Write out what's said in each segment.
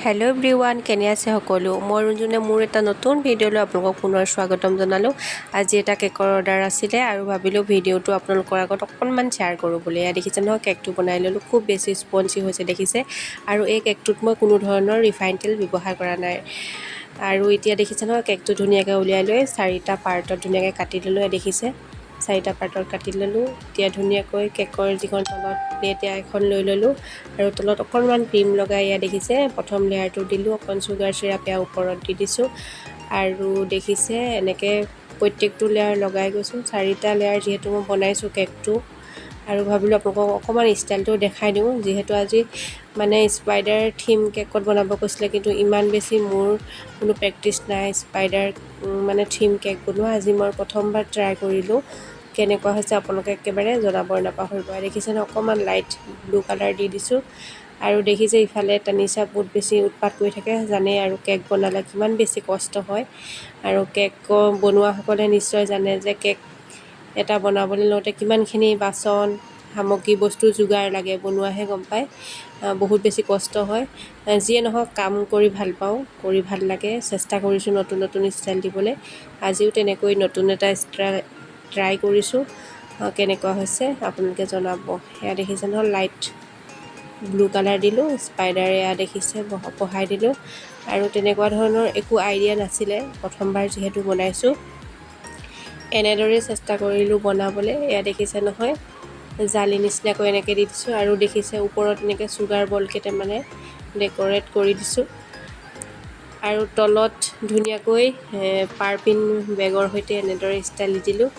Hello' everyone, কেনে আছে সকলো? মই ৰঞ্জুনে মোৰ এটা নতুন ভিডিঅ'লৈ আপোনালোকক পুনৰ স্বাগতম জনালোঁ। আজি এটা কেকৰ অৰ্ডাৰ আছিলে আৰু ভাবিলোঁ ভিডিঅ'টো আপোনালোকৰ আগত অকণমান শ্বেয়াৰ কৰোঁ বুলি। এয়া দেখিছে নহয়, কেকটো বনাই ল'লোঁ। খুব বেছি স্পঞ্জি হৈছে দেখিছে। আৰু এই কেকটোত মই কোনো ধৰণৰ ৰিফাইন তেল ব্যৱহাৰ কৰা নাই। আৰু এতিয়া দেখিছে নহয়, কেকটো ধুনীয়াকৈ উলিয়াই লৈ 4টা পাৰ্টত ধুনীয়াকৈ কাটি ল'লোঁ। দেখিছে 4টা পাৰ্টত কাটি ল'লোঁ। এতিয়া ধুনীয়াকৈ কেকৰ যিখন তলত প্লেট এখন লৈ ল'লোঁ আৰু তলত অকণমান ক্ৰীম লগাই দেখিছে প্ৰথম লেয়াৰটো দিলোঁ, অকণ চুগাৰ চিৰাপ ওপৰত দি দিছোঁ আৰু দেখিছে এনেকৈ প্ৰত্যেকটো লেয়াৰ লগাই গৈছোঁ। 4টা লেয়াৰ যিহেতু মই বনাইছোঁ কেকটো, আৰু ভাবিলোঁ আপোনালোকক অকণমান ষ্টাইলটো দেখাই দিওঁ। যিহেতু আজি মানে স্পাইডাৰ থিম কেকত বনাব কৈছিলে, কিন্তু ইমান বেছি মোৰ কোনো প্ৰেক্টিছ নাই স্পাইডাৰ মানে থিম কেক বনোৱা। আজি মই প্ৰথমবাৰ ট্ৰাই কৰিলোঁ। কেনেকুৱা হৈছে আপোনালোকে একেবাৰে জনাব নাপাহৰিব। দেখিছে ন, অকণমান লাইট ব্লু কালাৰ দি দিছোঁ। আৰু দেখিছে ইফালে তানিছা বহুত বেছি উৎপাত কৰি থাকে, জানে আৰু কেক বনালে কিমান বেছি কষ্ট হয়। আৰু কেক বনোৱাসকলে নিশ্চয় জানে যে কেক এটা বনাবলৈ লওঁতে কিমানখিনি বাচন সামগ্ৰী বস্তু যোগাৰ লাগে, বনোৱাহে গম পায়। বহুত বেছি কষ্ট হয়। যিয়ে নহওক, কাম কৰি ভাল পাওঁ, কৰি ভাল লাগে। চেষ্টা কৰিছোঁ নতুন নতুন ষ্টাইল দিবলৈ। আজিও তেনেকৈ নতুন এটা ট্ৰাই কৰিছোঁ। কেনেকুৱা হৈছে আপোনালোকে জনাব। সেয়া দেখিছে নহয়, লাইট ব্লু কালাৰ দিলোঁ, স্পাইডাৰ দেখিছে বহাই দিলোঁ। আৰু তেনেকুৱা ধৰণৰ একো আইডিয়া নাছিলে, প্ৰথমবাৰ যিহেতু বনাইছোঁ। এনেদৰেই চেষ্টা কৰিলোঁ বনাবলৈ। দেখিছে নহয়, জালি নিচিনাকৈ এনেকৈ দি দিছোঁ আৰু দেখিছে ওপৰত এনেকৈ চুগাৰ বল কেইটামানে ডেক'ৰেট কৰি দিছোঁ। আৰু তলত ধুনীয়াকৈ পাৰপিন বেগৰ সৈতে এনেদৰে ষ্টাইল দিলোঁ।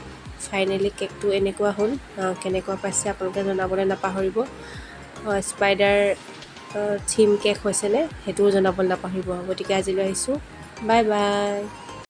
ফাইনেলি কেকটো এনেকুৱা হ'ল। কেনেকুৱা পাইছে আপোনালোকে জনাবলৈ নাপাহৰিব। স্পাইডাৰ থিম কেক হৈছেনে সেইটোও জনাবলৈ নাপাহৰিব। গতিকে আজিলৈ আহিছোঁ, বাই বাই।